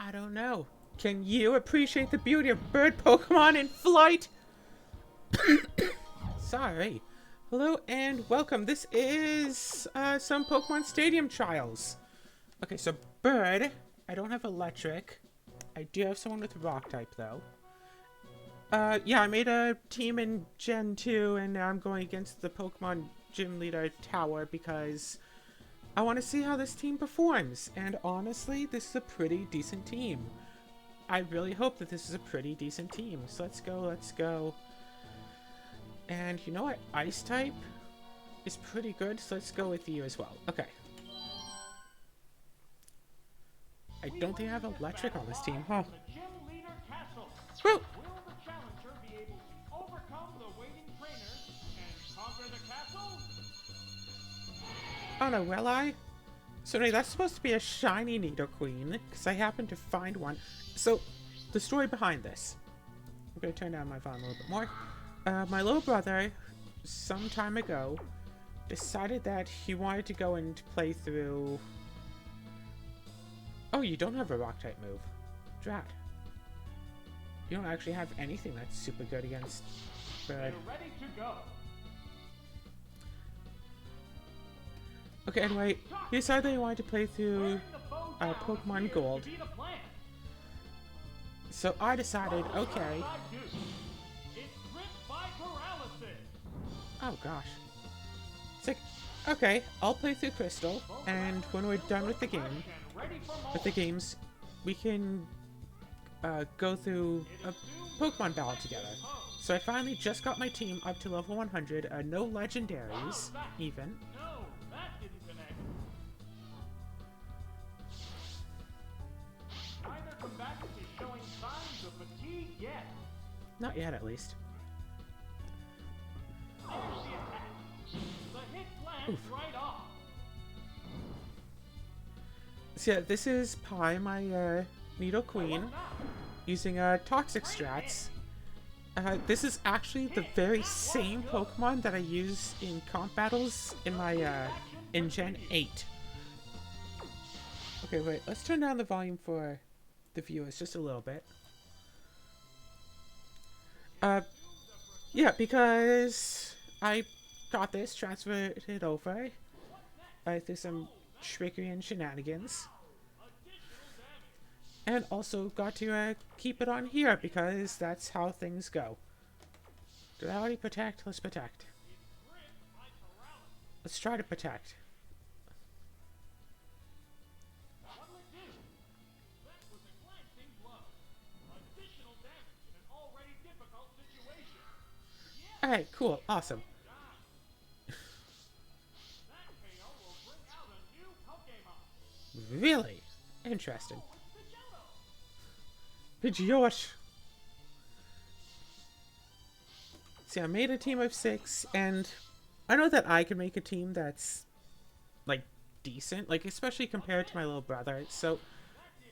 I don't know. Can you appreciate the beauty of bird Pokemon in flight? Sorry. Hello and welcome. This is some Pokemon Stadium trials. Okay, so bird. I don't have electric. I do have someone with rock type though. Yeah, I made a team in Gen 2 and now I'm going against the Pokemon Gym Leader Tower because I want to see how this team performs. And honestly, this is a pretty decent team. I really hope that this is a pretty decent team. So let's go. And you know what? Ice type is pretty good, so let's go with you as well. Okay. I don't think I have electric on this team, huh? Woo! Oh no, will I? So anyway, that's supposed to be a shiny Nidoqueen, because I happened to find one. So, the story behind this. I'm going to turn down my volume a little bit more. My little brother, some time ago, decided that he wanted to go and play through... Oh, you don't have a rock-type move. Drat. You don't actually have anything that's super good against bird. Ready to go. Okay, anyway, he decided that he wanted to play through Pokemon Gold. So I decided, okay. Oh gosh. It's like, okay, I'll play through Crystal, and when we're done with the games, we can go through a Pokemon battle together. So I finally just got my team up to level 100, no legendaries, even. Not yet, at least. Oof. So yeah, this is Pi, my Nidoqueen, using Toxic Strats. This is actually the very same Pokemon that I use in comp battles in my in Gen 8. Okay, wait, let's turn down the volume for the viewers just a little bit. Yeah, because I got this, transferred it over through some trickery and shenanigans. And also got to keep it on here because that's how things go. Did I already protect? Let's protect. Let's try to protect. Alright, cool, awesome. Really? Interesting. Pidgeot! See, I made a team of 6, and I know that I can make a team that's, like, decent, like, especially compared to my little brother, so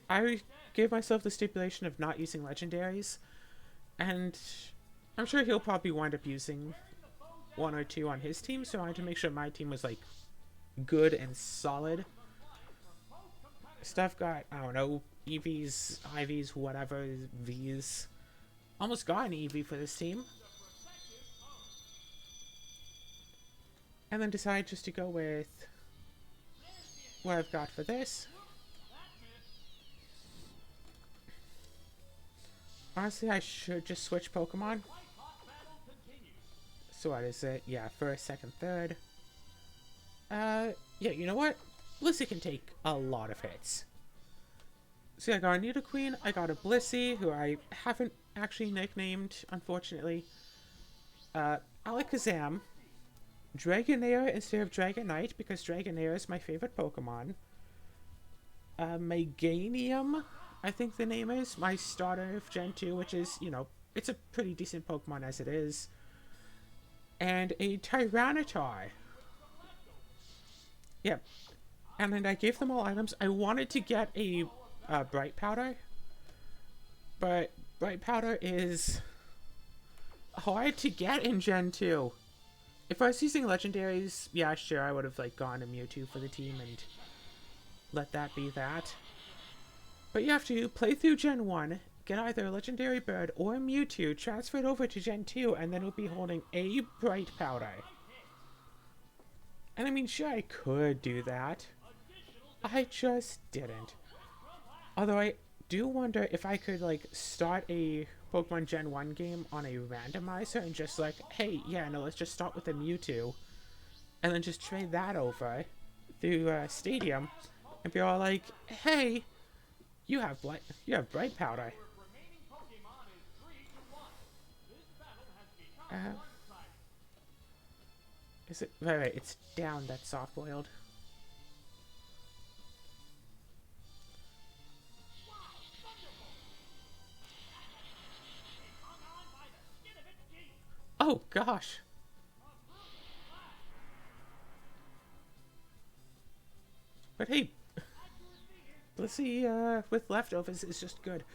I gave myself the stipulation of not using legendaries, and I'm sure he'll probably wind up using 1 or 2 on his team, so I had to make sure my team was, like, good and solid. Stuff got, I don't know, EVs, IVs, whatever, Vs. Almost got an EV for this team. And then decided just to go with what I've got for this. Honestly, I should just switch Pokemon. So what is it? Yeah, first, second, third. Yeah, you know what? Blissey can take a lot of hits. So I got a Nidoqueen, I got a Blissey, who I haven't actually nicknamed, unfortunately. Alakazam. Dragonair instead of Dragonite, because Dragonair is my favorite Pokemon. Meganium, I think the name is, my starter of Gen 2, which is, you know, it's a pretty decent Pokemon as it is. And a Tyranitar. Yep. And then I gave them all items. I wanted to get a Bright Powder, but Bright Powder is hard to get in Gen 2. If I was using legendaries, yeah, sure, I would have like gone to Mewtwo for the team and let that be that. But you have to play through Gen 1, get either a Legendary Bird or a Mewtwo, transfer it over to Gen 2, and then we'll be holding a Bright Powder. And I mean, sure, I could do that. I just didn't. Although I do wonder if I could, like, start a Pokemon Gen 1 game on a randomizer and just like, hey, yeah, no, let's just start with a Mewtwo. And then just trade that over through Stadium and be all like, hey, you have Bright Powder. Is it? Right, it's down, that's soft-boiled. Oh, gosh. But hey, Blissey with leftovers is just good.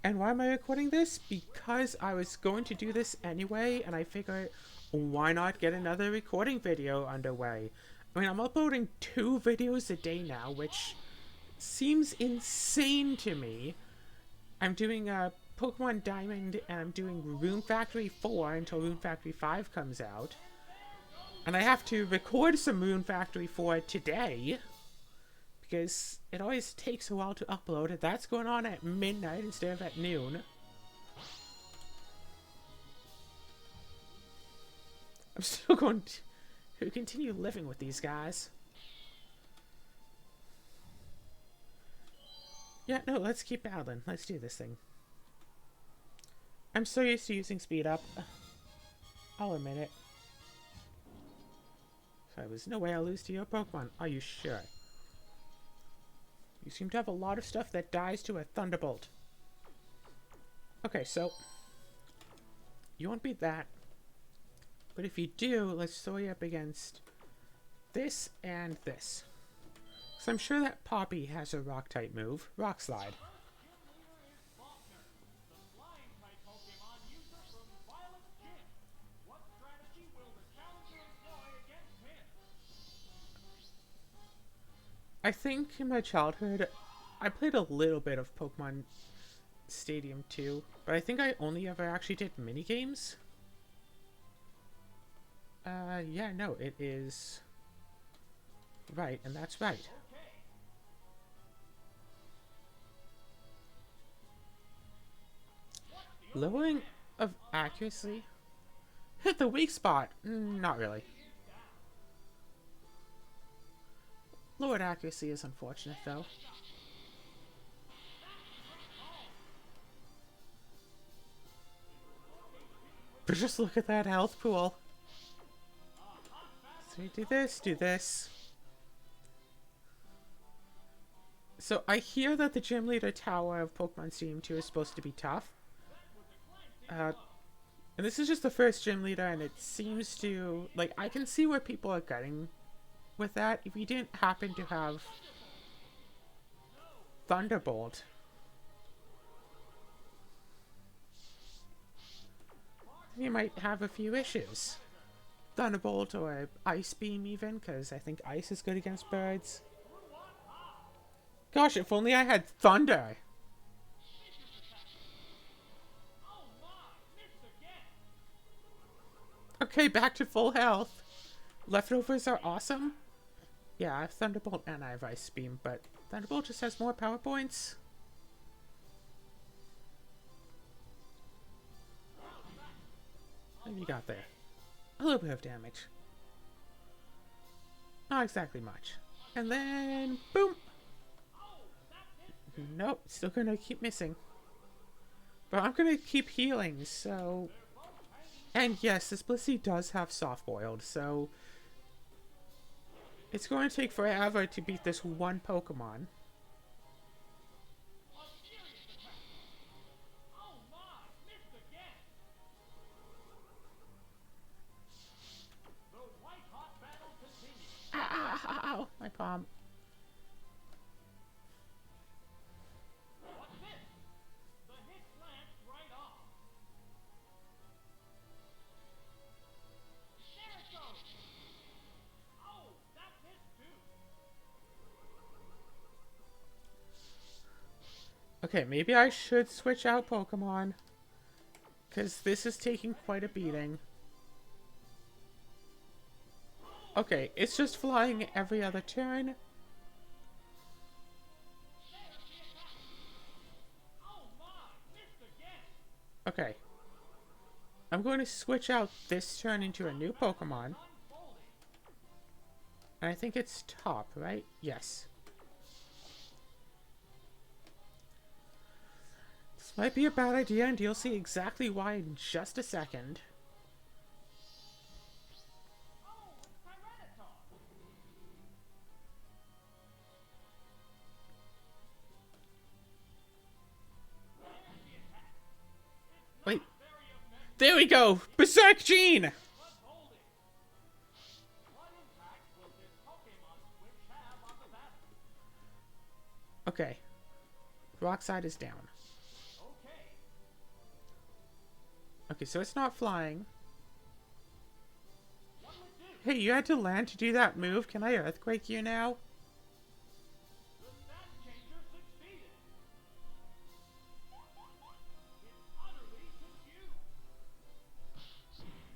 And why am I recording this? Because I was going to do this anyway, and I figured, why not get another recording video underway? I mean, I'm uploading 2 videos a day now, which seems insane to me. I'm doing Pokemon Diamond, and I'm doing Rune Factory 4 until Rune Factory 5 comes out. And I have to record some Rune Factory 4 today, because it always takes a while to upload it. That's going on at midnight instead of at noon. I'm still going to continue living with these guys. Yeah, no, let's keep battling. Let's do this thing. I'm so used to using speed up. I'll admit it. So there's no way I'll lose to your Pokemon. Are you sure? You seem to have a lot of stuff that dies to a Thunderbolt. Okay, so you won't beat that. But if you do, let's throw you up against this and this. So I'm sure that Poppy has a Rock-type move. Rock Slide. I think in my childhood, I played a little bit of Pokemon Stadium 2, but I think I only ever actually did minigames. Yeah, no, it is right, and that's right. Lowering of accuracy? Hit the weak spot? Not really. Lowered accuracy is unfortunate, though. But just look at that health pool. So we do this, do this. So I hear that the Gym Leader Tower of Pokemon Stadium 2 is supposed to be tough. And this is just the first Gym Leader, and it seems to... Like, I can see where people are getting with that. If you didn't happen to have Thunderbolt, you might have a few issues. Thunderbolt or Ice Beam even, because I think Ice is good against birds. Gosh, if only I had Thunder! Okay, back to full health. Leftovers are awesome. Yeah, I have Thunderbolt and I have Ice Beam, but Thunderbolt just has more power points. What have you got there? A little bit of damage. Not exactly much. And then, boom! Nope, still gonna keep missing. But I'm gonna keep healing, so... And yes, this Blissey does have soft-boiled, so... It's going to take forever to beat this one Pokemon. Ow! My palm. Okay, maybe I should switch out Pokemon. Because this is taking quite a beating. Okay, it's just flying every other turn. Okay. I'm going to switch out this turn into a new Pokemon. And I think it's top, right? Yes. This might be a bad idea, and you'll see exactly why in just a second. Wait. There we go! Berserk Gene! Okay. Rock side is down. Okay, so it's not flying. Hey, you had to land to do that move. Can I earthquake you now?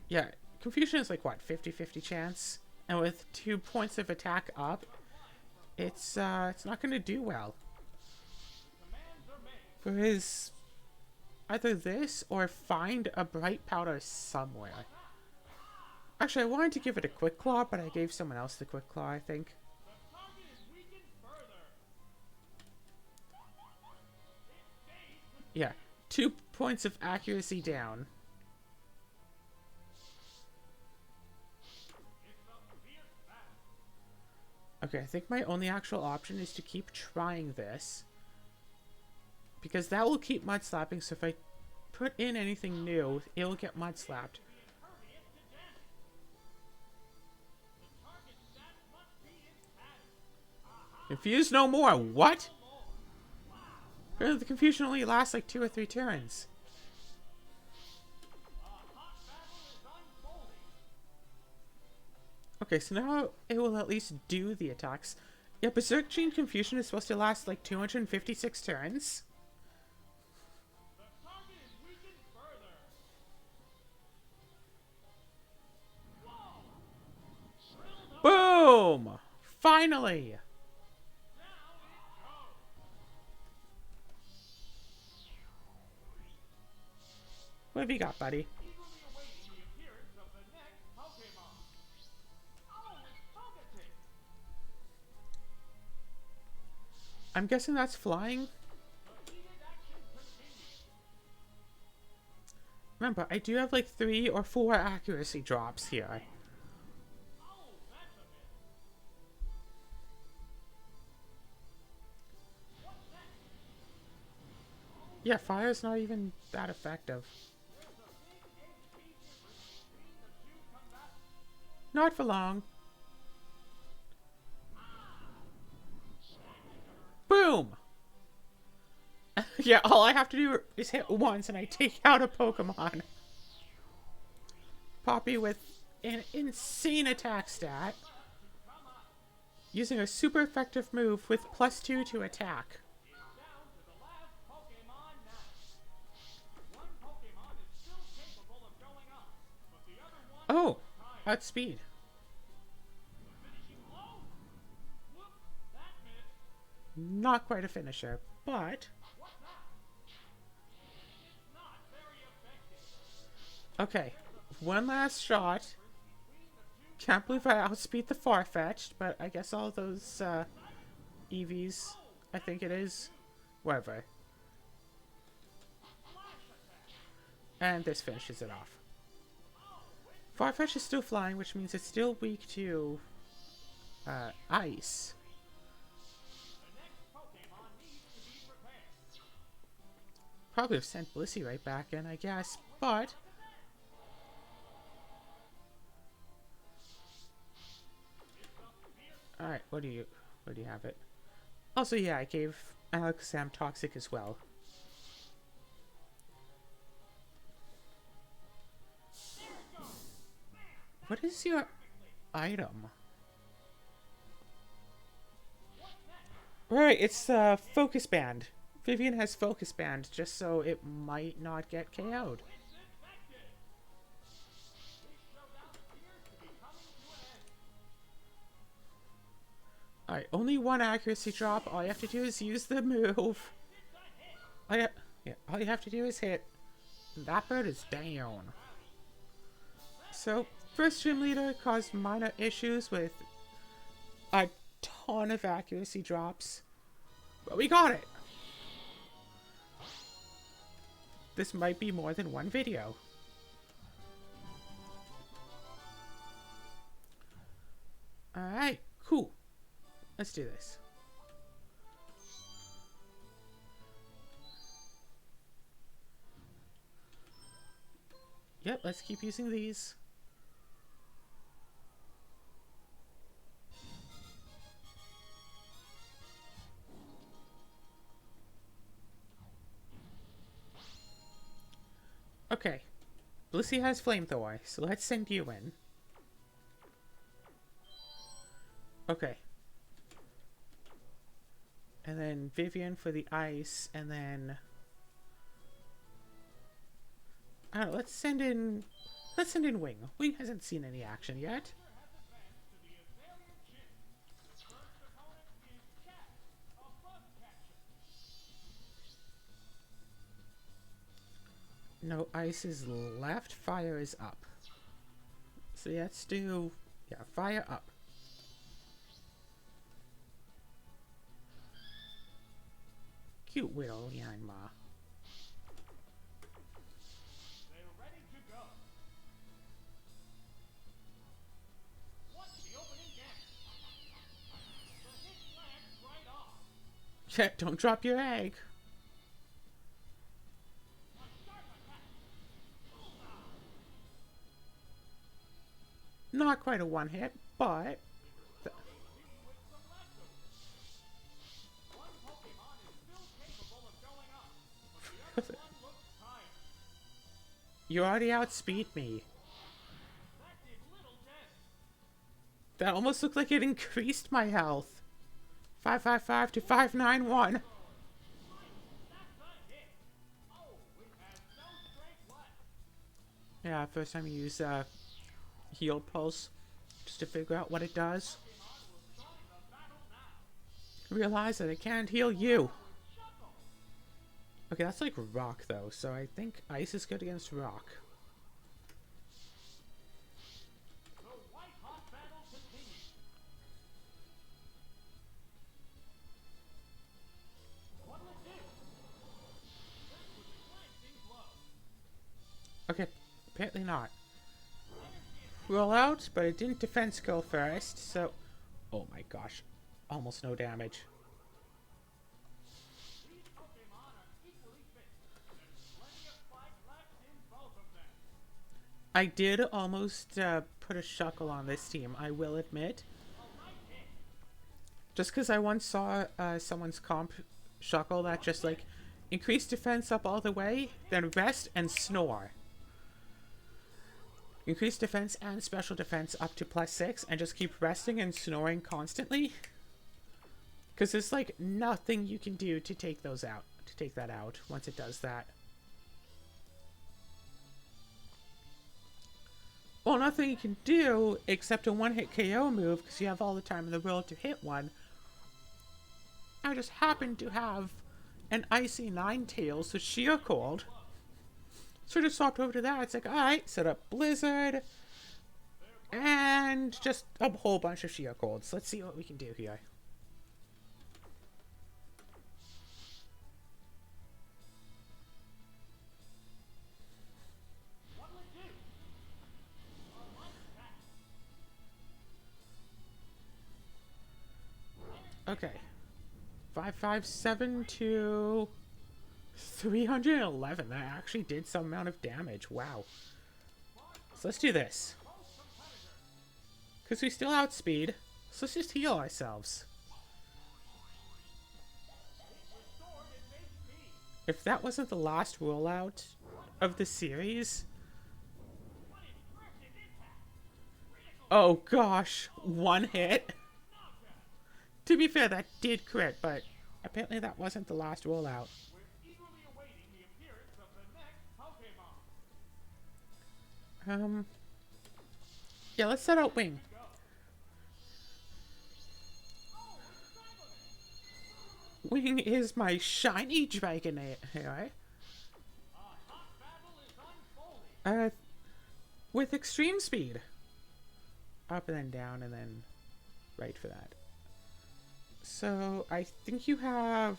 Yeah, Confusion is like, what, 50-50 chance? And with 2 points of attack up, it's not going to do well. For his... either this or find a bright powder somewhere. Actually, I wanted to give it a Quick Claw, but I gave someone else the Quick Claw, I think. Yeah, 2 points of accuracy down. Okay, I think my only actual option is to keep trying this. Because that will keep Mud Slapping, so if I put in anything new, it'll get Mud Slapped. Confuse no more, what? The confusion only lasts like 2 or 3 turns. Okay, so now it will at least do the attacks. Yeah, Berserk Gene Confusion is supposed to last like 256 turns. Boom! Finally! What have you got, buddy? I'm guessing that's flying. Remember, I do have like 3 or 4 accuracy drops here. Yeah, fire's not even that effective. Not for long. Boom! Yeah, all I have to do is hit once and I take out a Pokemon. Poppy with an insane attack stat. Using a super effective move with +2 to attack. Oh! Outspeed. Not quite a finisher, but... okay, one last shot. Can't believe I outspeed the Farfetch'd, but I guess all those EVs, I think it is, whatever. And this finishes it off. Farfetch'd is still flying, which means it's still weak to ice. Probably have sent Blissey right back in, I guess, but... alright, what do you have it? Also, yeah, I gave Alakazam Toxic as well. What is your item? Right, it's Focus Band. Vivian has focus band just so it might not get KO'd. Alright, only one accuracy drop. All you have to do is use the move. All you have to do is hit. That bird is down. So, first gym leader caused minor issues with a ton of accuracy drops. But we got it! This might be more than one video. Alright, cool. Let's do this. Yep, let's keep using these. Okay. Blissey has flamethrower, so let's send you in. Okay. And then Vivian for the ice, and then I don't know, let's send in Wing. Wing hasn't seen any action yet. No, ice is left, fire is up. So let's do, yeah, fire up. Cute little Yanma. They're ready to go. What's the opening damage? The hit flags right off. Yeah, don't drop your egg. Not quite a one hit, but you already outspeed me. That almost looked like it increased my health. 555 to 591. Yeah, first time you use heal pulse just to figure out what it does. Realize that it can't heal you. Okay, that's like rock though, so I think ice is good against rock. Okay, apparently not. Roll out, but it didn't defense go first, so... Oh my gosh. Almost no damage. I did almost put a Shuckle on this team, I will admit. Just because I once saw someone's comp Shuckle that just like increased defense up all the way, then rest and snore. Increase defense and special defense up to +6 and just keep resting and snoring constantly. Because there's like nothing you can do to take those out, to take that out once it does that. Well, nothing you can do except a one-hit KO move because you have all the time in the world to hit one. I just happen to have an Icy Ninetales, so Sheer Cold. So I just swapped over to that. It's like, alright, set up Blizzard. And just a whole bunch of Sheer Colds. Let's see what we can do here. Okay. 557 to 311. That actually did some amount of damage. Wow. So let's do this. Because we still outspeed. So let's just heal ourselves. If that wasn't the last rollout of the series... Oh gosh. One hit. To be fair, that did crit, but apparently that wasn't the last rollout. We're eagerly awaiting the appearance of the next Pokemon. Yeah, let's set out Wing. Go. Oh, it's Dragonite. Wing is my shiny Dragonite here. A hot battle is unfolding. With extreme speed. Up and then down and then right for that. So I think you have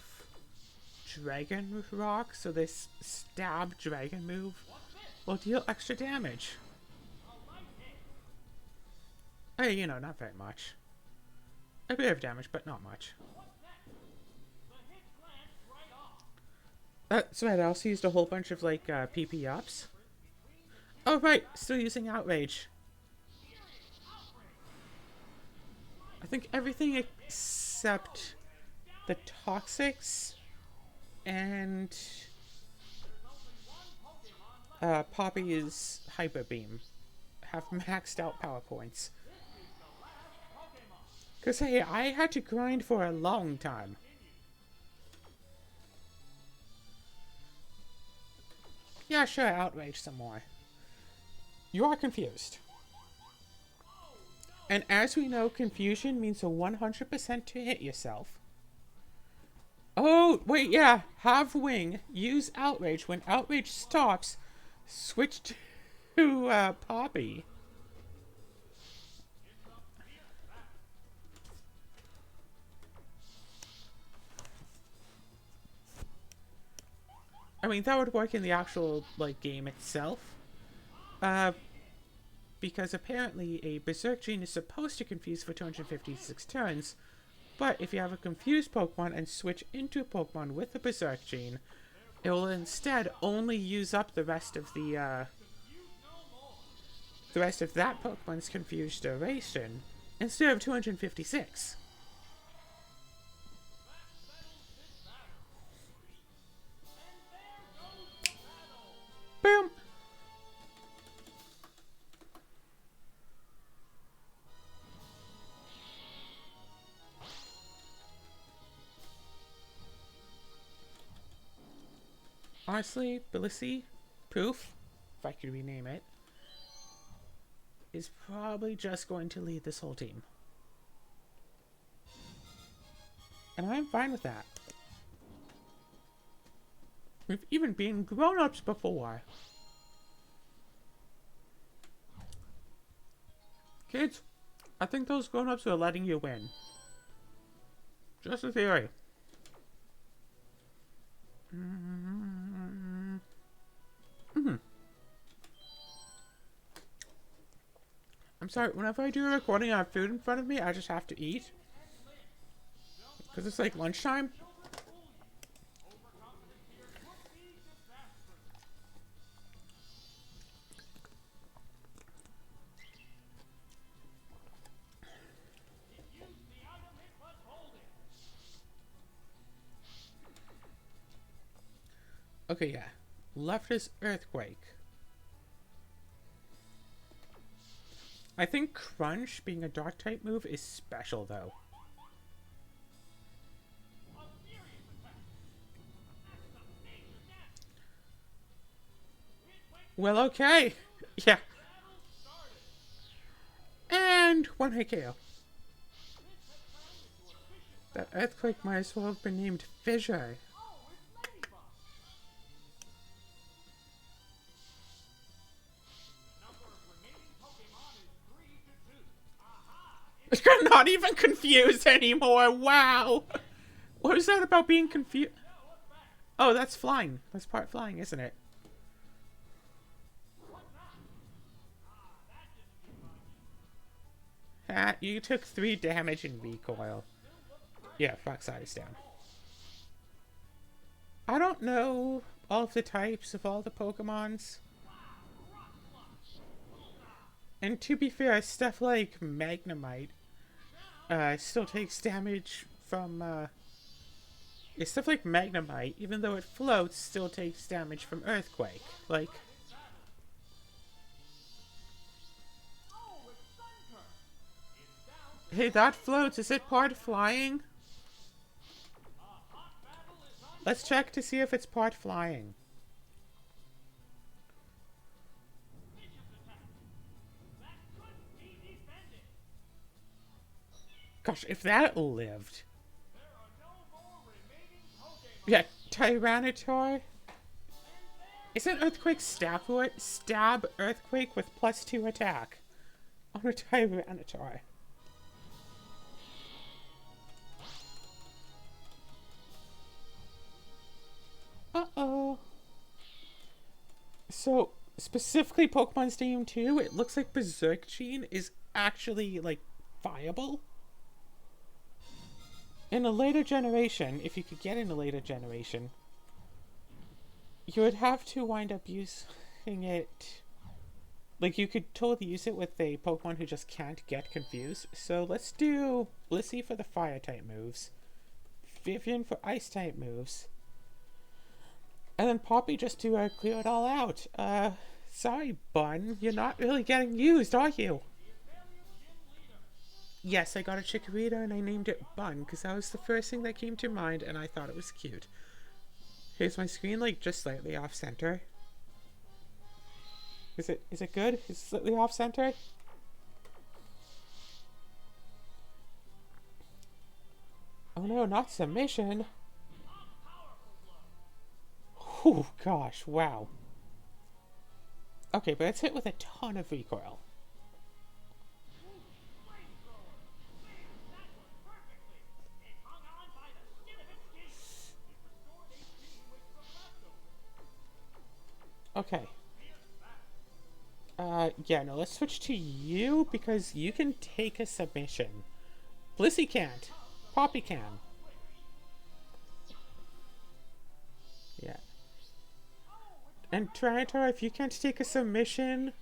Dragon Rock, so this stab dragon move will deal extra damage. Hey, you know, not very much. A bit of damage, but not much. That's right, I also used a whole bunch of, like, PP ups. Oh, right, still using Outrage. I think everything except the Toxics and Poppy's Hyper Beam have maxed out power points. Because, hey, I had to grind for a long time. Yeah, sure, Outrage some more. You are confused. And as we know, confusion means a 100% to hit yourself. Oh, wait, yeah. Have Wing. Use Outrage. When Outrage stops, switch to Poppy. I mean, that would work in the actual, like, game itself. Because apparently a Berserk Gene is supposed to confuse for 256 turns, but if you have a confused Pokemon and switch into a Pokemon with the Berserk Gene, it will instead only use up the rest of that Pokemon's confused duration instead of 256. Boom! Honestly, Blissey, Poof, if I could rename it, is probably just going to lead this whole team. And I'm fine with that. We've even been grown-ups before. Kids, I think those grown-ups are letting you win. Just a theory. I'm sorry, whenever I do a recording, I have food in front of me, I just have to eat. Because it's like lunchtime. Okay, yeah. Left is Earthquake. I think Crunch, being a Dark type move, is special though. Well, okay. Yeah. And one hit KO. That Earthquake might as well have been named Fissure. I'm not even confused anymore. Wow. What was that about being confused? Oh, that's flying. That's part flying, isn't it? Ah, you took 3 damage in recoil. Yeah, Fox side is down. I don't know all of the types of all the Pokemons. And to be fair, stuff like Magnemite still takes damage from, stuff like Magnemite, even though it floats, still takes damage from Earthquake. Like... Hey, that floats. Is it part flying? Let's check to see if it's part flying. Vicious attack. That could be defended. Gosh, if that lived. There are no more remaining Pokemon. Yeah, Tyranitar. Isn't Earthquake stab Earthquake with +2 attack on a Tyranitar? Uh-oh. So, specifically Pokemon Stadium 2, it looks like Berserk Gene is actually, like, viable. In a later generation, if you could get in a later generation, you would have to wind up using it. Like, you could totally use it with a Pokemon who just can't get confused. So let's do Blissey for the fire type moves, Vivian for ice type moves, and then Poppy just to clear it all out. Sorry, Bun, you're not really getting used, are you? Yes, I got a Chikorita and I named it Bun because that was the first thing that came to mind and I thought it was cute. Here's my screen, like, just slightly off center. Is it good? Is it slightly off center? Oh no, not submission. Oh gosh, wow. Okay, but it's hit with a ton of recoil. Okay. Yeah, no, let's switch to you because you can take a submission. Blissey can't. Poppy can. Yeah. And Tyranitar, if you can't take a submission...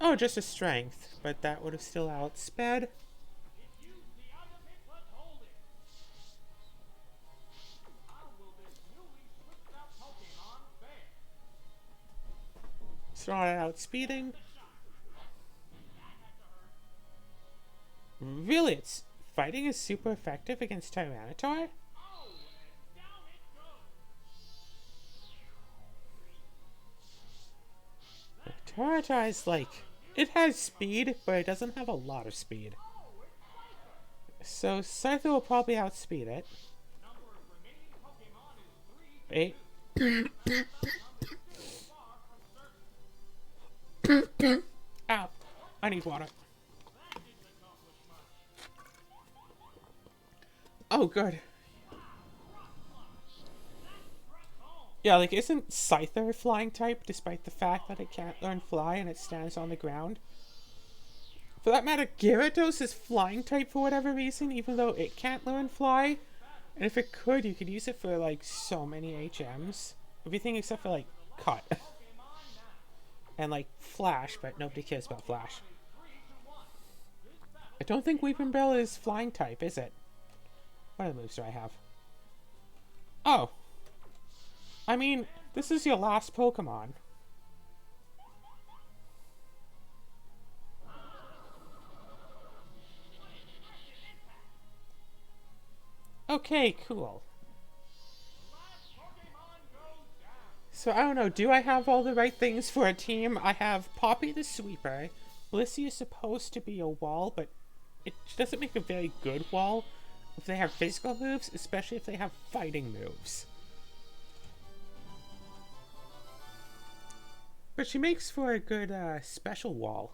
Oh, just a strength, but that would have still outsped. It's not outspeeding. Really, it's fighting is super effective against Tyranitar? Tyranitar is like, it has speed, but it doesn't have a lot of speed. So Scyther will probably outspeed it. 8. Ow! I need water. Oh, good. Yeah, like, isn't Scyther flying type, despite the fact that it can't learn fly and it stands on the ground? For that matter, Gyarados is flying type for whatever reason, even though it can't learn fly. And if it could, you could use it for, like, so many HMs. Everything except for, like, Cut. And, like, Flash, but nobody cares about Flash. I don't think Weeping Bell is flying type, is it? What other moves do I have? Oh. I mean, this is your last Pokemon. Okay, cool. So, I don't know, do I have all the right things for a team? I have Poppy the Sweeper. Blissey is supposed to be a wall, but it doesn't make a very good wall if they have physical moves, especially if they have fighting moves. But she makes for a good special wall.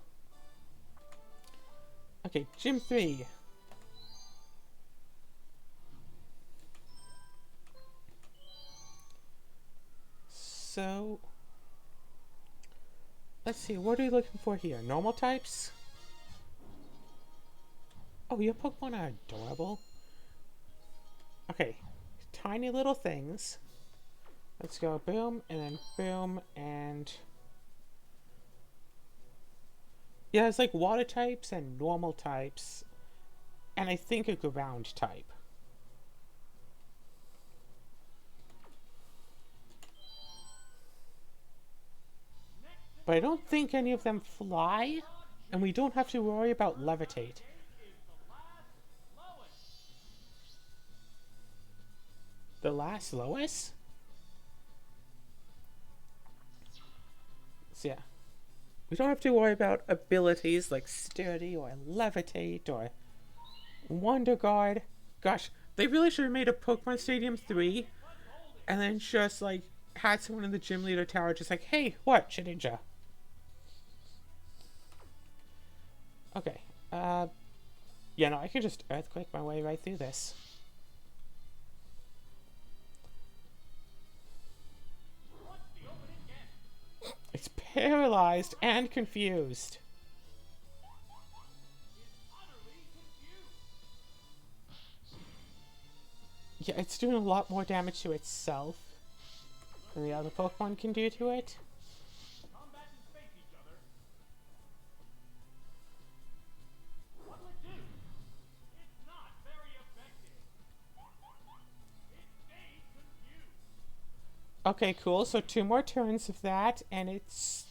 Okay, Gym 3. So, let's see, what are we looking for here? Normal types? Oh, your Pokemon are adorable. Okay, tiny little things. Let's go boom, and then boom, and... Yeah, it's like water types and normal types, and I think a ground type. But I don't think any of them fly, and we don't have to worry about levitate. The last Lois? So yeah. We don't have to worry about abilities like Sturdy or Levitate or Wonder Guard. Gosh, they really should have made a Pokemon Stadium 3 and then just like had someone in the gym leader tower just like, hey, what, Shedinja? Okay. Yeah, no, I can just Earthquake my way right through this. It's paralyzed and confused. Yeah, it's doing a lot more damage to itself than the other Pokemon can do to it. Combatants face each other. What will it do? It's not very effective. It stays confused. Okay, cool. So 2 more turns of that, and it's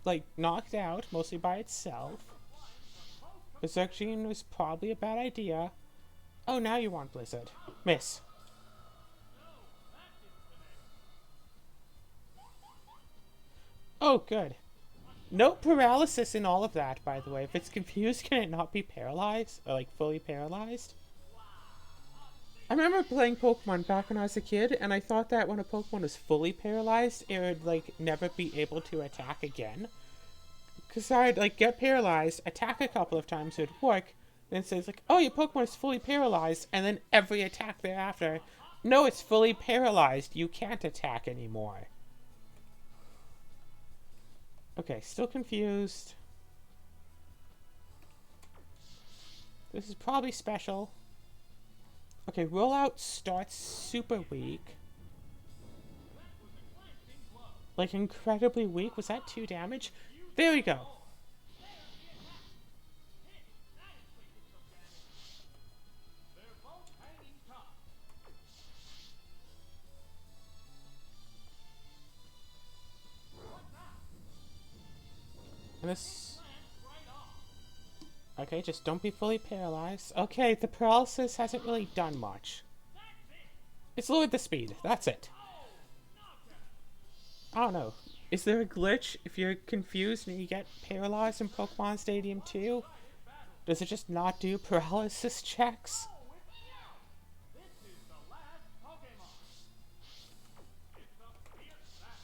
like knocked out mostly by itself. Berserk Gene was probably a bad idea. Oh, now you want Blizzard. Miss. Oh, good. No paralysis in all of that, by the way. If it's confused, can it not be paralyzed? Or, like, fully paralyzed? I remember playing Pokemon back when I was a kid, and I thought that when a Pokemon was fully paralyzed, it would, like, never be able to attack again. Because I'd, like, get paralyzed, attack a couple of times, it would work, then it says, like, oh, your Pokemon is fully paralyzed, and then every attack thereafter, no, it's fully paralyzed, you can't attack anymore. Okay, still confused. This is probably special. Okay, rollout starts super weak. Like, incredibly weak. Was that 2 damage? There we go. And this... Okay, just don't be fully paralyzed. Okay, the paralysis hasn't really done much. It's lowered the speed. That's it. I don't know. Is there a glitch if you're confused and you get paralyzed in Pokemon Stadium 2? Does it just not do paralysis checks?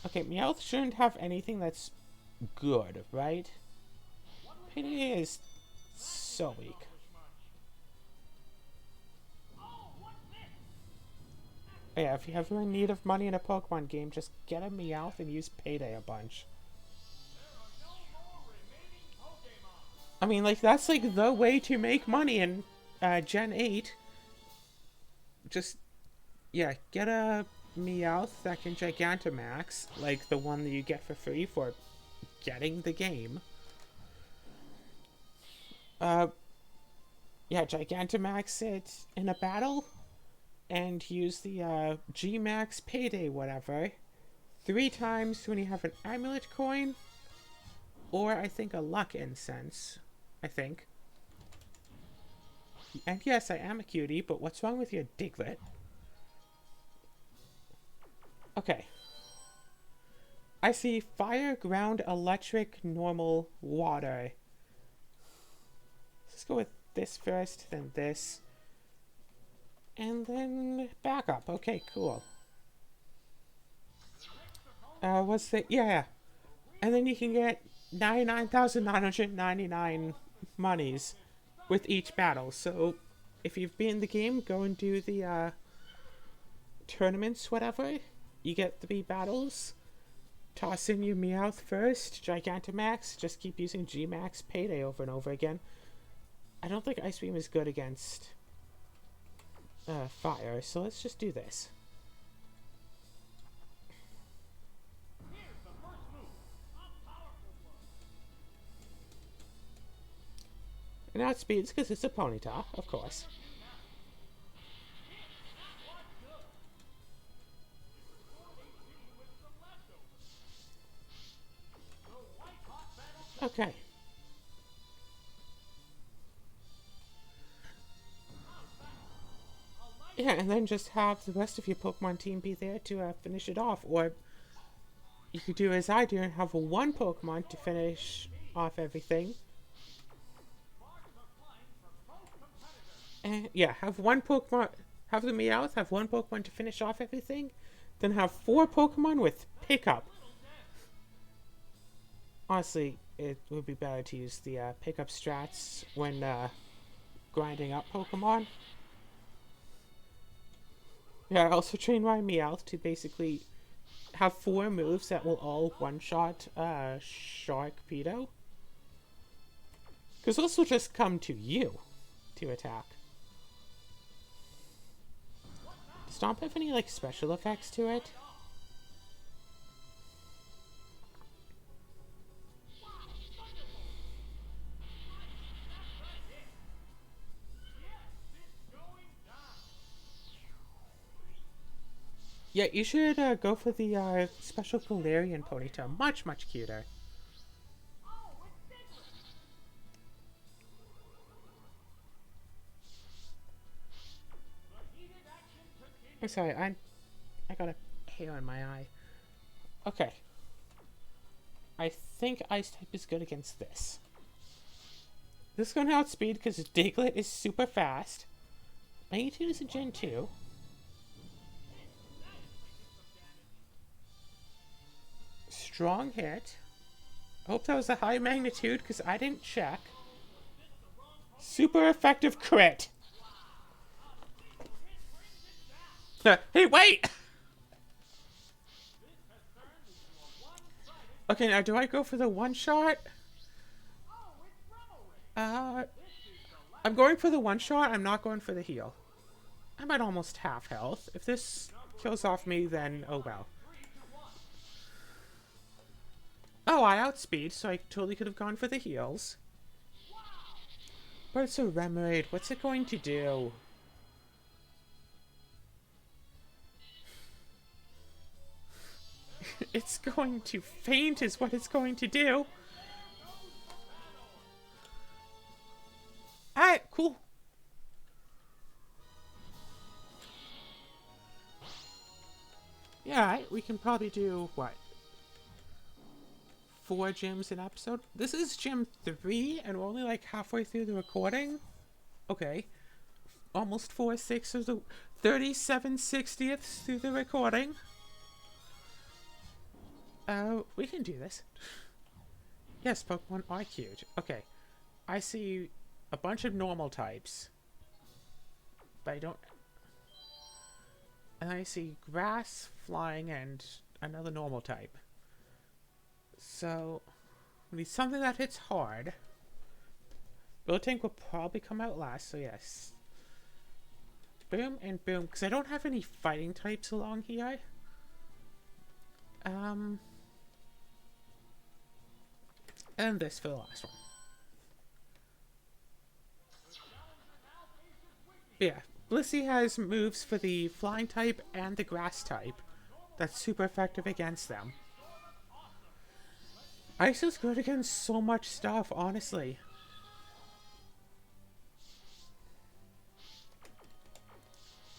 Okay, Meowth shouldn't have anything that's good, right? Payday is so weak. Yeah, if you ever in need of money in a Pokemon game, just get a Meowth and use Payday a bunch. I mean, like, that's like the way to make money in Gen 8. Just, yeah, get a Meowth that can Gigantamax, like the one that you get for free for getting the game. Yeah, Gigantamax it in a battle, and use the G-Max Payday whatever 3 times when you have an Amulet coin, or I think a Luck Incense, I think. And yes, I am a cutie, but what's wrong with your Diglett? Okay. I see fire, ground, electric, normal, water. Let's go with this first, then this. And then backup. Okay, cool. What's the... Yeah. And then you can get 99,999 monies with each battle. So, if you've been in the game, go and do the, tournaments, whatever. You get 3 battles. Toss in your Meowth first, Gigantamax. Just keep using G-Max Payday over and over again. I don't think Ice Beam is good against fire, so let's just do this. And now it speeds because it's a Ponyta, of course. Okay. Yeah, and then just have the rest of your Pokemon team be there to finish it off. Or you could do as I do and have one Pokemon to finish off everything. And yeah, have one Pokemon, have the Meowth, have one Pokemon to finish off everything, then have 4 Pokemon with Pickup. Honestly, it would be better to use the Pickup strats when grinding up Pokemon. Yeah, I also train my Meowth to basically have 4 moves that will all one-shot Sharpedo. Because those will just come to you to attack. Does Stomp have any, like, special effects to it? Yeah, you should go for the special Galarian Ponytail. Much, much cuter. I'm sorry, I got a hair in my eye. Okay. I think Ice type is good against this. This is going to outspeed because Diglett is super fast. Magnitude is a Gen 2. Strong hit. I hope that was a high magnitude because I didn't check. Super effective crit. Hey, wait! Okay, now do I go for the one shot? I'm going for the one shot. I'm not going for the heal. I'm at almost half health. If this kills off me, then oh well. Oh, I outspeed, so I totally could have gone for the heals. But it's a Remoraid. What's it going to do? It's going to faint is what it's going to do. Alright, cool. Yeah, we can probably do, what? 4 gyms an episode? This is gym 3, and we're only like halfway through the recording. Okay. Almost 4/6 of the 37/60ths through the recording. We can do this. Yes, Pokemon are cute. Okay. I see a bunch of normal types. But I don't... And I see grass, flying, and another normal type. So, we need something that hits hard. Miltank will probably come out last, so yes. Boom and boom, because I don't have any fighting types along here. And this for the last one. But yeah, Blissey has moves for the flying type and the grass type. That's super effective against them. Ice is good against so much stuff, honestly.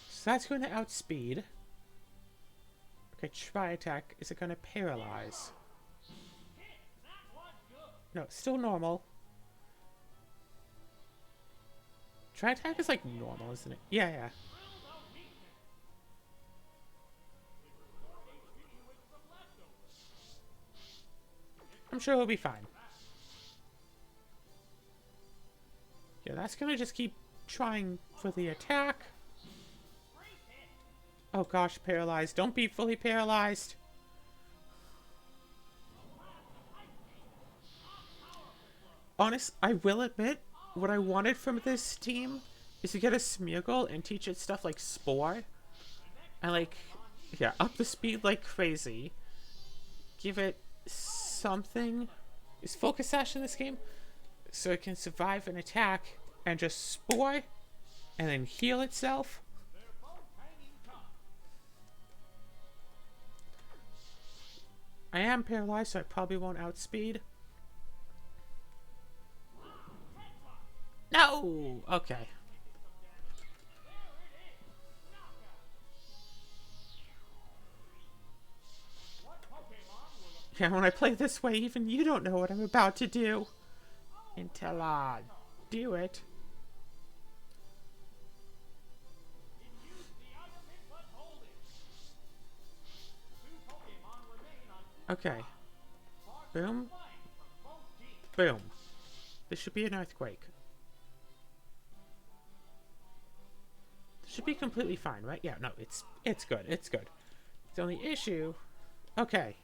So that's going to outspeed. Okay, try attack. Is it going to paralyze? No, still normal. Try attack is like normal, isn't it? Yeah, yeah. I'm sure it'll be fine. Yeah, that's gonna just keep trying for the attack. Oh gosh, paralyzed. Don't be fully paralyzed. I will admit, what I wanted from this team is to get a Smeargle and teach it stuff like Spore. And like, yeah, up the speed like crazy. Give it something. Is Focus Sash in this game? So it can survive an attack and just Spore and then heal itself. I am paralyzed, so I probably won't outspeed. No! Okay. Yeah, when I play this way, even you don't know what I'm about to do. Until I do it. It used the item it was holding. Two Pokemon remain on each Okay. side. Sparks Boom. flying from both teams. Boom. This should be an earthquake. This should be completely fine, right? Yeah, no, it's good. It's good. The only issue... Okay.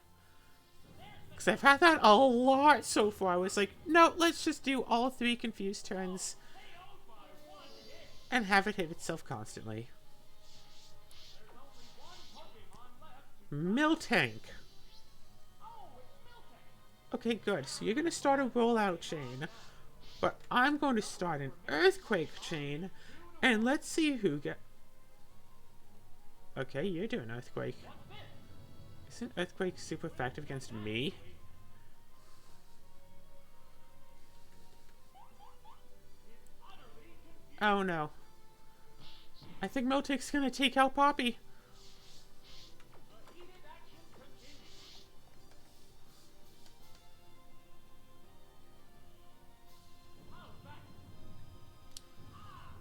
Because I've had that a lot so far. I was like, no, let's just do all 3 confused turns and have it hit itself constantly. Miltank. Okay, good. So you're going to start a rollout chain, but I'm going to start an earthquake chain, and let's see who get... Okay, you're doing earthquake. Isn't earthquake super effective against me? Oh no. I think Miltank's gonna take out Poppy.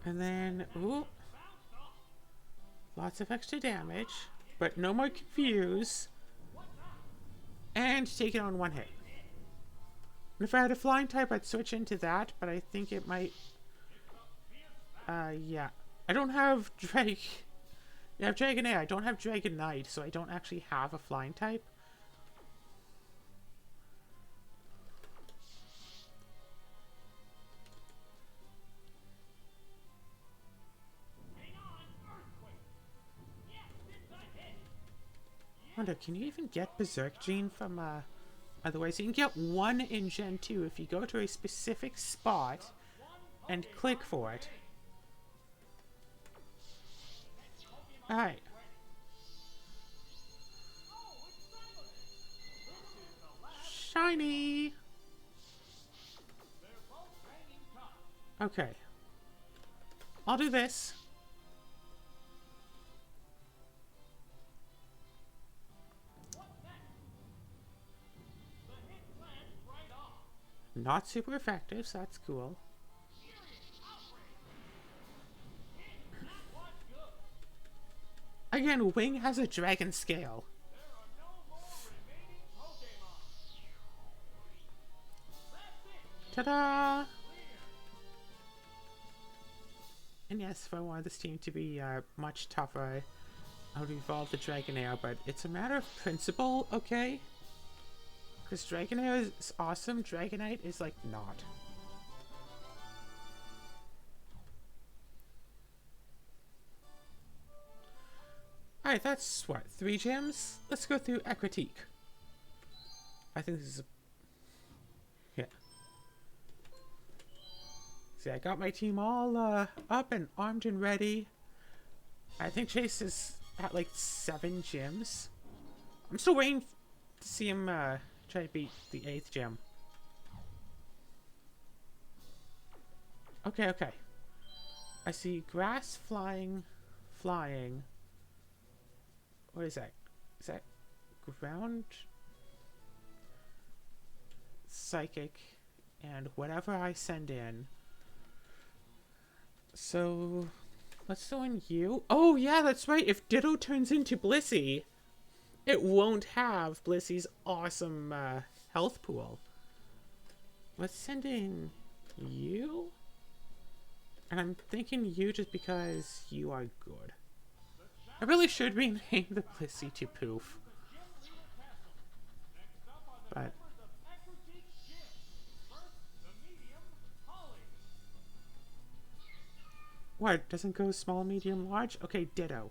And then, ooh. Lots of extra damage, but no more confuse. And take it on 1 hit. And if I had a flying type, I'd switch into that, but I think it might... yeah. I don't have Drake. I have Dragonair. I don't have Dragonite, so I don't actually have a flying type. Wonder, can you even get Berserk Gene from, otherwise you can get 1 in Gen 2 if you go to a specific spot and click for it. Alright. Shiny! Okay. I'll do this. Not super effective, so that's cool. Again, Wing has a dragon scale. Ta-da! And yes, if I wanted this team to be much tougher, I would evolve the Dragonair, but it's a matter of principle, okay? Because Dragonair is awesome, Dragonite is like not. Alright, that's what, 3 gems? Let's go through Ecritique. I think this is a... Yeah. See, I got my team all up and armed and ready. I think Chase is at like 7 gems. I'm still waiting to see him try to beat the 8th gem. Okay, okay. I see grass flying. What is that? Is that ground? Psychic. And whatever I send in. So, let's throw in you. Oh, yeah, that's right. If Ditto turns into Blissey, it won't have Blissey's awesome health pool. Let's send in you. And I'm thinking you just because you are good. I really should rename the Blissey to Poof. But... What? Doesn't go small, medium, large? Okay, Ditto.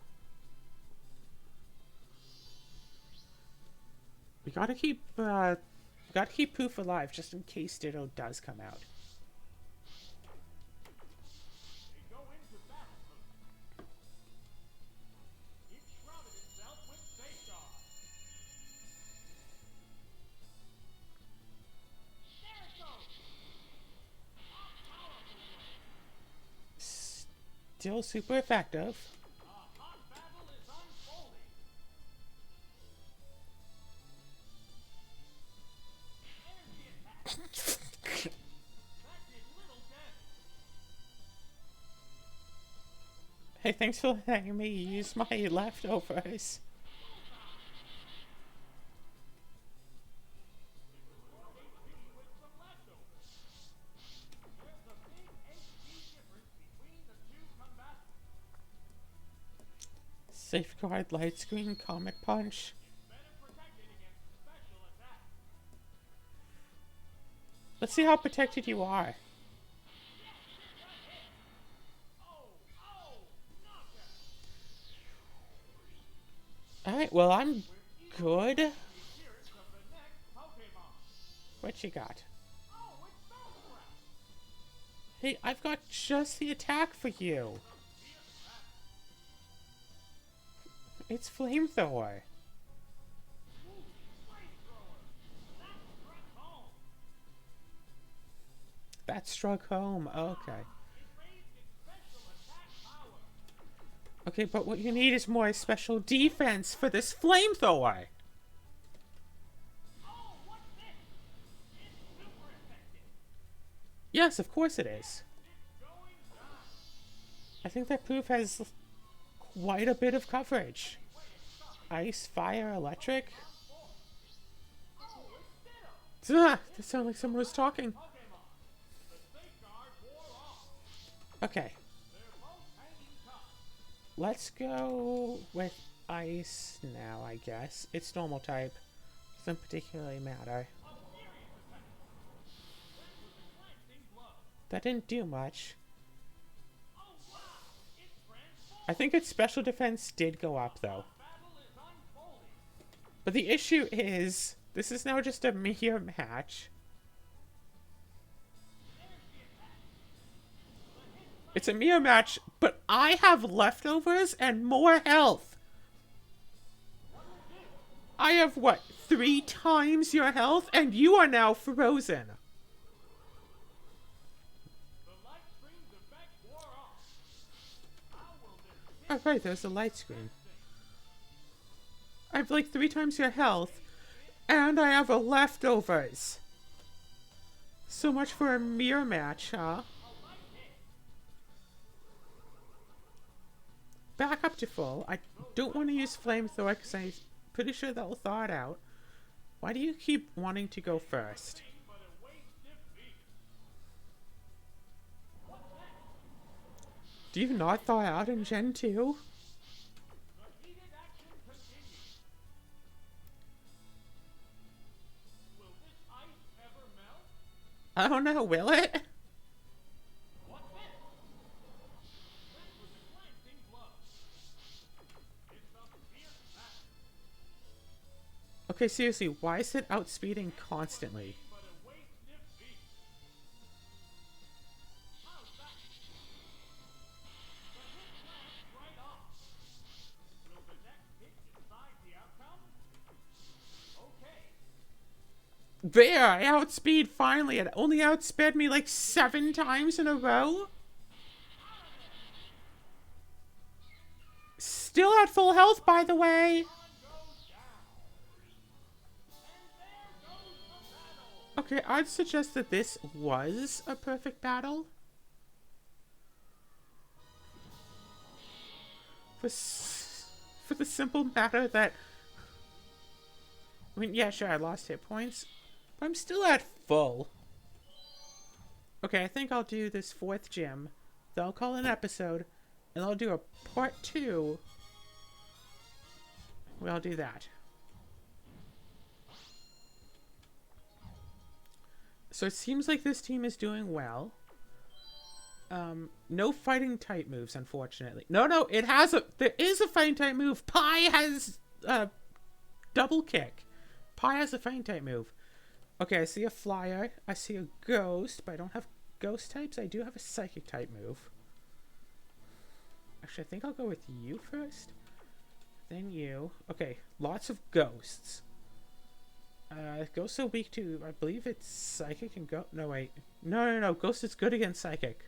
We gotta keep Poof alive just in case Ditto does come out. Still super effective. Hey, thanks for letting me use my leftovers. with some leftovers. There's a big HP difference between the two combatants. Safeguard, light screen, comet punch. Better protected against special attacks. Let's see how protected you are. Alright, well, I'm good. Appearance of the next Pokemon. What you got? Oh, it's Bellsprout. Hey, I've got just the attack for you. It's Flamethrower. Flamethrower. That That struck home. struck home. Okay. It raised its special attack power. Okay, but what you need is more special defense for this Flamethrower. Oh, what's this? It's super effective. Yes, of course it is. It's going down. I think that proof has quite a bit of coverage. Ice, fire, electric. Oh, it's Ditto. Ugh, that sounded like someone was talking. Pokemon. The safeguard wore off. Okay, They're both hanging tough. let's go with ice now, I guess. It's normal type. Doesn't particularly matter. A furious attack. That was a glancing blow. That didn't do much. Oh, wow. It's transformed. I think its special defense did go up, though. Battle is unfolding. But the issue is, this is now just a mere match. It's a mere match, but I have leftovers and more health. I have, what, 3 times your health? And you are now frozen. The light screen's effect wore off. How will this Oh, right, there's a light screen. I have like 3 times your health, and I have a leftovers. So much for a mere match, huh? Back up to full. I don't want to use Flamethrower because I'm pretty sure that'll thaw it out. Why do you keep wanting to go first? but a waste defeat? What's next? Do you not thaw out in Gen 2? The heated action continues. Will this ice ever melt? I don't know, will it? What's this? That was a glancing blow. It's a fierce battle, Okay, seriously, why is it outspeeding constantly? but a waste defeat. How's that? The hit lands right off. Will the next hit decide the outcome? Okay. There, I outspeed finally. It only outsped me like 7 times in a row. Still at full health, by the way. Okay, I'd suggest that this was a perfect battle. For the simple matter that... I mean, yeah, sure, I lost hit points, but I'm still at full. Okay, I think I'll do this 4th gym, then I'll call it an episode, and I'll do a part 2. Well, I'll do that. So it seems like this team is doing well. No fighting type moves, unfortunately. No, it has there is a fighting type move. Pi has double kick. Pi has a fighting type move. Okay, I see a flyer. I see a ghost, but I don't have ghost types. I do have a psychic type move. Actually, I think I'll go with you first. Then you. Okay, lots of ghosts. Ghosts are weak to, I believe it's psychic and go. No, wait. No. Ghost is good against psychic.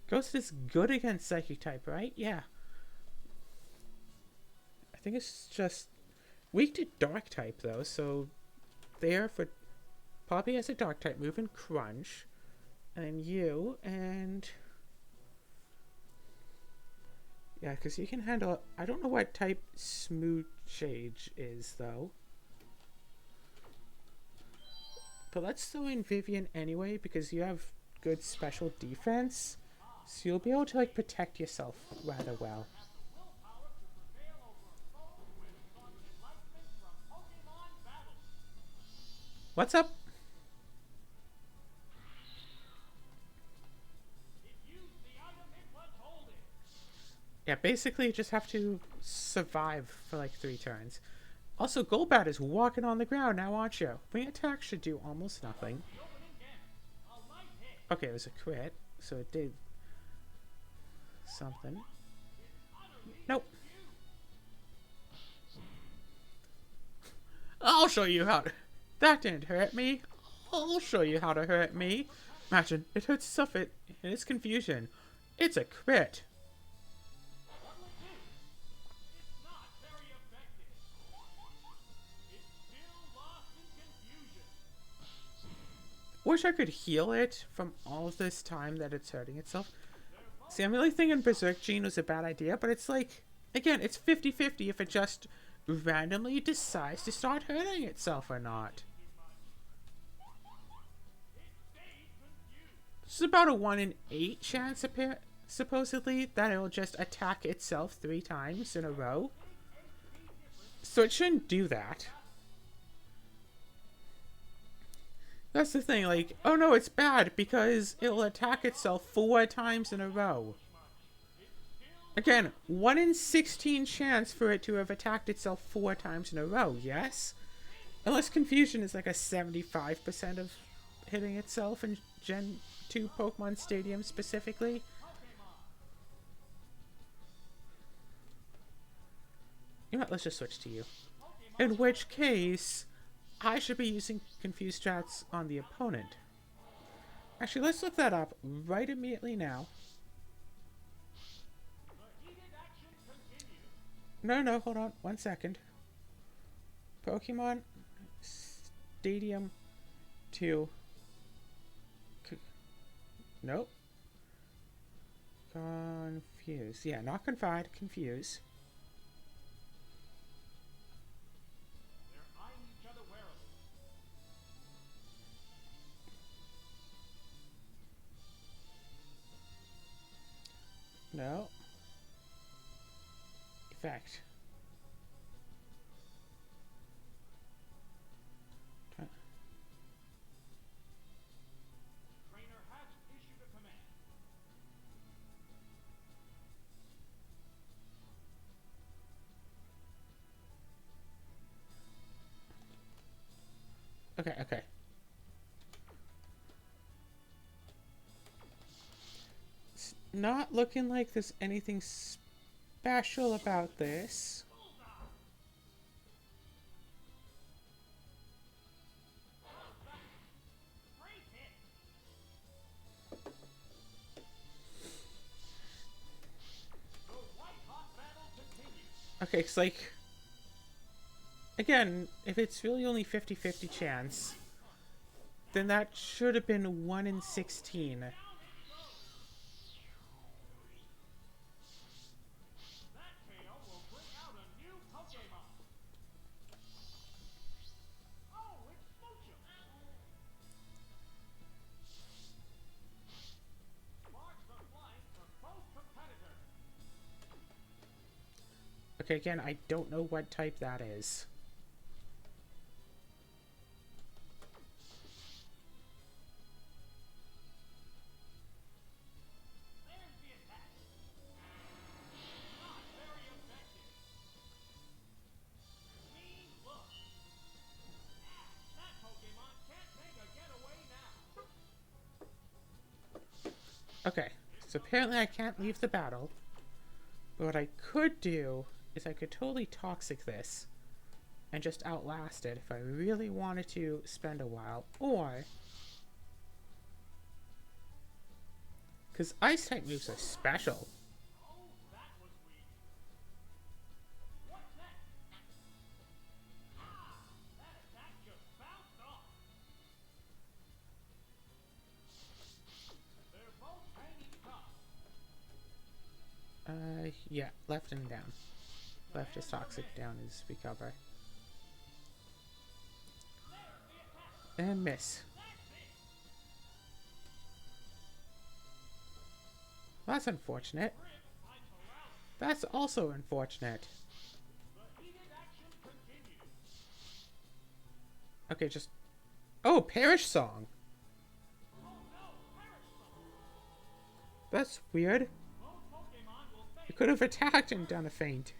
Ghost is good against psychic type, right? Yeah. I think it's just weak to dark type, though. So, there for Poppy has a dark type move and Crunch. And then you, and... Yeah, because you can handle... I don't know what type Smoochage is, though. But let's throw in Vivian anyway, because you have good special defense. So you'll be able to, like, protect yourself rather well. Willpower to prevail over a foe who has sought enlightenment from Pokemon battle. What's up? It used the item it was holding. Yeah, basically you just have to survive for like 3 turns. Also, Golbat is walking on the ground now, aren't you? Wing attack should do almost nothing. The opening damage. A light hit. Okay, it was a crit, so it did something. Nope. I'll show you how to... That didn't hurt me. I'll show you how to hurt me. Imagine, it hurts itself in its confusion. It's a crit. What'll it do? It's not very effective. It's still lost in confusion. Wish I could heal it from all of this time that it's hurting itself. See, I'm really thinking Berserk Gene was a bad idea, but it's like, again, it's 50-50 if it just randomly decides to start hurting itself or not. It's about a 1 in 8 chance, supposedly, that it will just attack itself 3 times in a row. So it shouldn't do that. That's the thing, like, oh no, it's bad because it'll attack itself 4 times in a row. Again, 1 in 16 chance for it to have attacked itself 4 times in a row, yes? Unless Confusion is like a 75% of hitting itself in Gen 2 Pokemon Stadium specifically. You know what, let's just switch to you. In which case, I should be using Confused Strats on the opponent. Actually, let's look that up right immediately now. No, hold on. 1 second. Pokemon Stadium 2. Nope. Confuse. Yeah, not Confide. Confuse. They're eyeing each other warily. No. Effect. Trainer has issued a command. Okay. It's not looking like there's anything special about this. Great hit. The white-hot battle continues. Okay, it's like... Again, if it's really only 50-50 chance, then that should have been 1 in 16. That KO will bring out a new Pokemon. Oh, it's Smoochum. Sparks are flying from both competitors. Okay, again, I don't know what type that is. There's the attack. Not very effective. Mean look. That Pokemon can't make a getaway now. Okay, so apparently I can't leave the battle. But what I could do is I could totally Toxic this and just outlast it if I really wanted to spend a while. Or... because Ice-type moves are special. Oh, that was weak. What's next? Ah, that attack just bounced off. Yeah, left and down. Left is toxic, down is recover. And miss. That's unfortunate. That's also unfortunate. Okay, just... Oh, Perish Song! That's weird. You could have attacked and done a feint.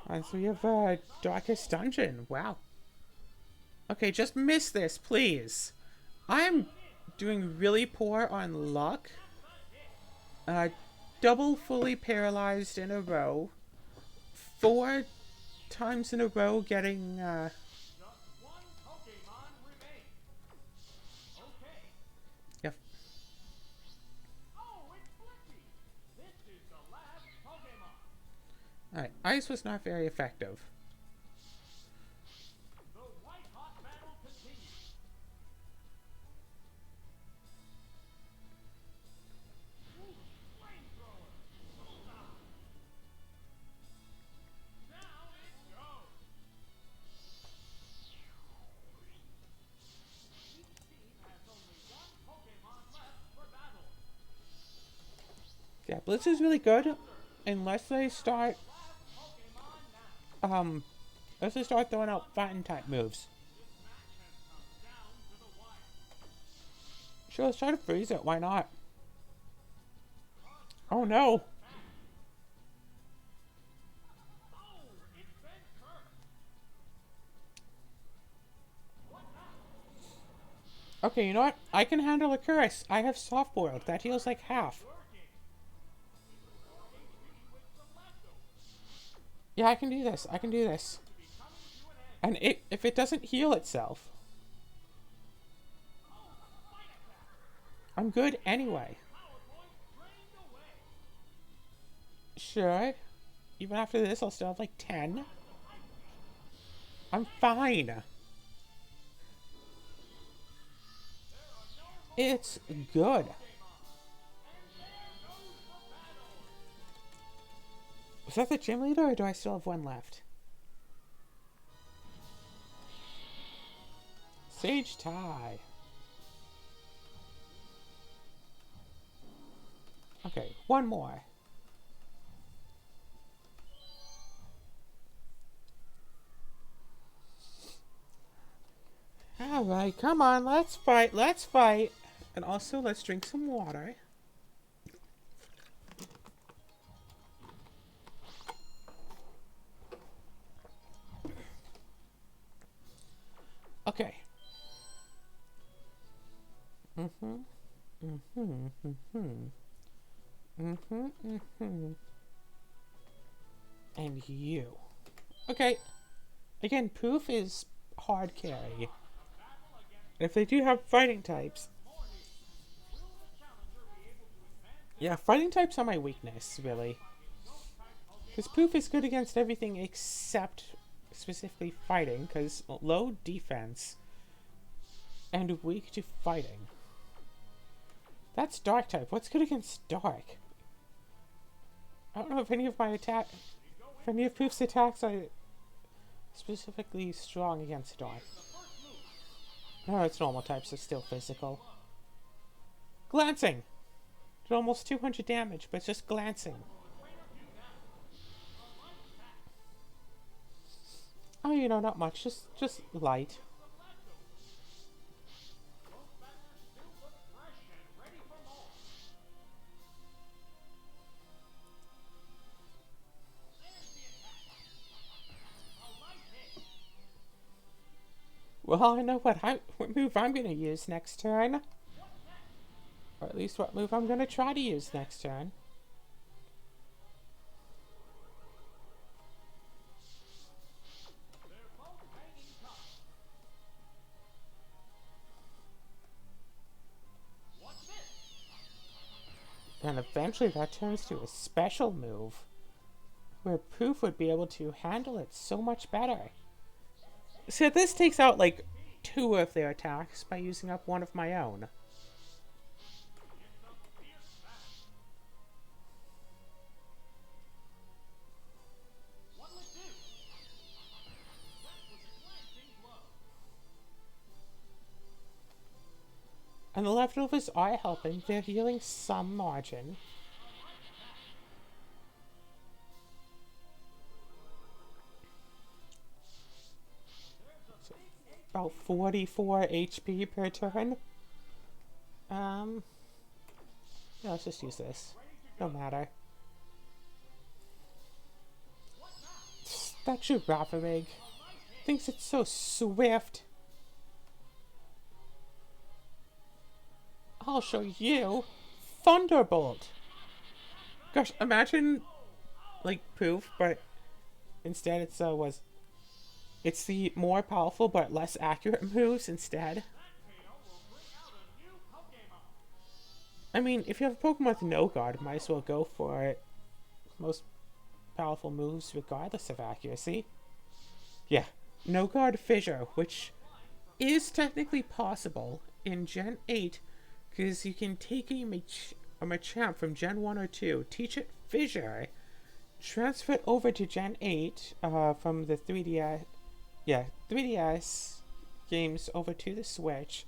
So we have Darkest Dungeon. Wow. Okay, just miss this, please. I'm doing really poor on luck. Double fully paralyzed in a row. 4 times in a row getting, yeah. Alright, ice was not very effective. Yeah, Blitz is really good unless they start throwing out fighting type moves. Sure, let's try to freeze it, why not? Oh no! Okay, you know what? I can handle a curse. I have soft boiled. That heals like half. Yeah, I can do this. I can do this. And if it doesn't heal itself, I'm good anyway. Sure. Even after this, I'll still have like 10. I'm fine. It's good. Was that the gym leader, or do I still have one left? Sage tie. Okay, one more. Alright, come on, let's fight, let's fight. And also, let's drink some water. Okay. And you. Okay. Again, Poof is hard carry. If they do have fighting types. Yeah, fighting types are my weakness, really. Because Poof is good against everything except specifically fighting, because low defense and weak to fighting. That's Dark type. What's good against Dark? I don't know if any of Poof's attacks are specifically strong against Dark. No, it's normal types, so still physical. Glancing! Did almost 200 damage, but it's just glancing. Oh, you know, not much. Just light. Well, I know what move I'm going to use next turn. Or at least what move I'm going to try to use next turn. And eventually that turns to a special move, where Poof would be able to handle it so much better. So this takes out like 2 of their attacks by using up 1 of my own. It's a fierce battle. What'll it do? That was a glancing blow. And the leftovers are helping. They're healing some margin. So about 44 HP per turn. Yeah, let's just use this. No matter. That Girafarig thinks it's so swift. I'll show you. Thunderbolt. Gosh, imagine like Poof, but instead it's it's the more powerful but less accurate moves instead. KO will bring out a new Pokemon. I mean, if you have a Pokemon with no guard, might as well go for it. Most powerful moves regardless of accuracy. Yeah, no guard fissure, which is technically possible in Gen 8, because you can take a Machamp from Gen 1 or 2, teach it fissure, transfer it over to Gen 8 from the 3DS games over to the Switch,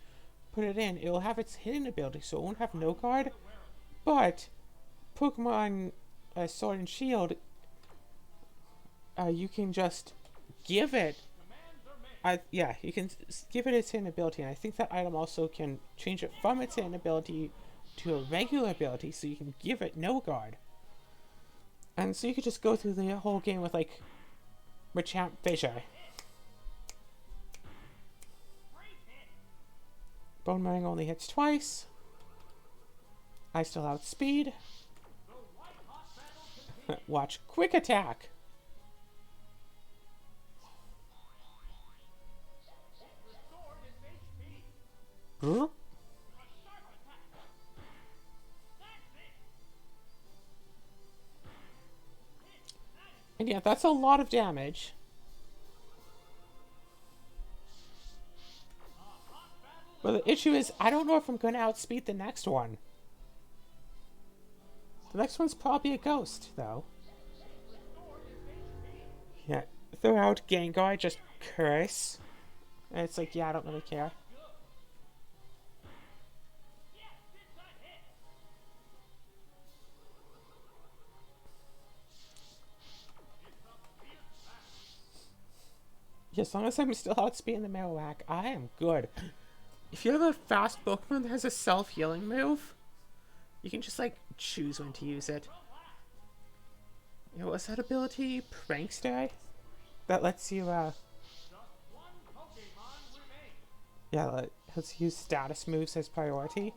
put it in, it'll have its hidden ability, so it won't have no guard, but Pokemon Sword and Shield, you can just give it, you can give it its hidden ability, and I think that item also can change it from its hidden ability to a regular ability, so you can give it no guard. And so you could just go through the whole game with, like, Machamp Fissure. Bone Mowing only hits twice. I still outspeed. Watch Quick Attack. Brr. And yeah, that's a lot of damage. But the issue is, I don't know if I'm going to outspeed the next one. The next one's probably a ghost, though. Yeah, throw out Gengar, just curse. And it's like, yeah, I don't really care. Yeah, as long as I'm still outspeeding the Marowak, I am good. If you have a fast Pokemon that has a self-healing move, you can just, like, choose when to use it. You know, what's that ability? Prankster? That lets you, yeah, lets you use status moves as priority.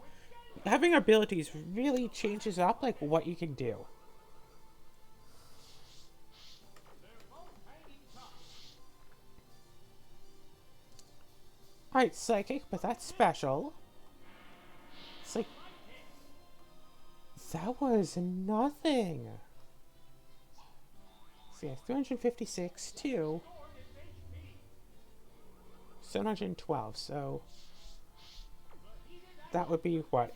Having abilities really changes up, like, what you can do. Alright, Psychic, but that's special. It's like... That was nothing. So yeah, 356 to 712, so... That would be, what?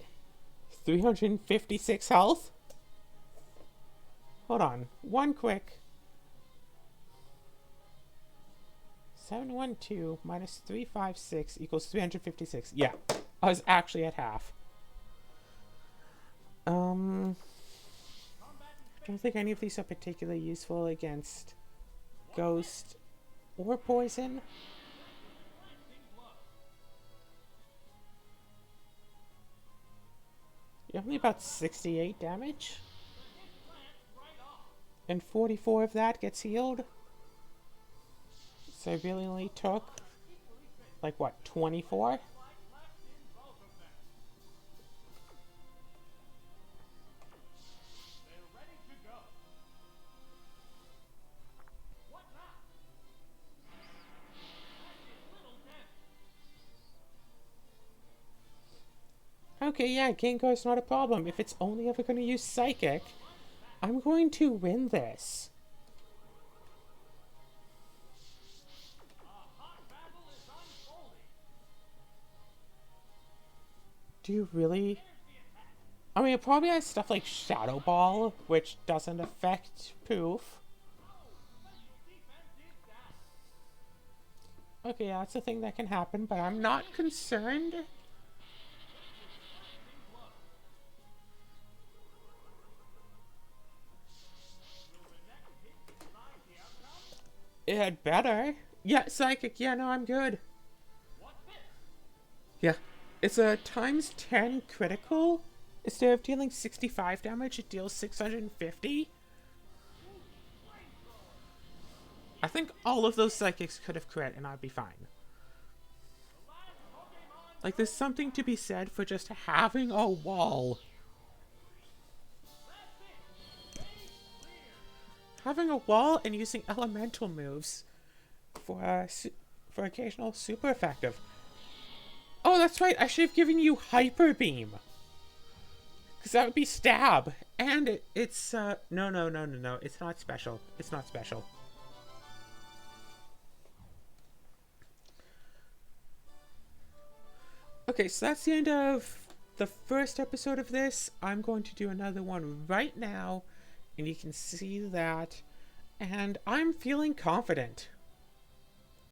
356 health? Hold on. One quick... 712 minus 356 equals 356. Yeah, I was actually at half. I don't think any of these are particularly useful against Ghost or Poison. You have only about 68 damage. And 44 of that gets healed. So I really only took, like, what, 24? Okay, yeah, Gengar's not a problem. If it's only ever going to use Psychic, I'm going to win this. Do you really? I mean, it probably has stuff like Shadow Ball, which doesn't affect poof. Okay, yeah, that's a thing that can happen, but I'm not concerned. It had better. Yeah, Psychic, yeah, no, I'm good. Yeah, it's a times 10 critical. Instead of dealing 65 damage, it deals 650. I think all of those psychics could have crit and I'd be fine. Like, there's something to be said for just having a wall. Having a wall and using elemental moves for occasional super effective. Oh, that's right, I should have given you Hyper Beam. Because that would be stab. And it's, no. It's not special. It's not special. Okay, so that's the end of the first episode of this. I'm going to do another one right now. And you can see that. And I'm feeling confident.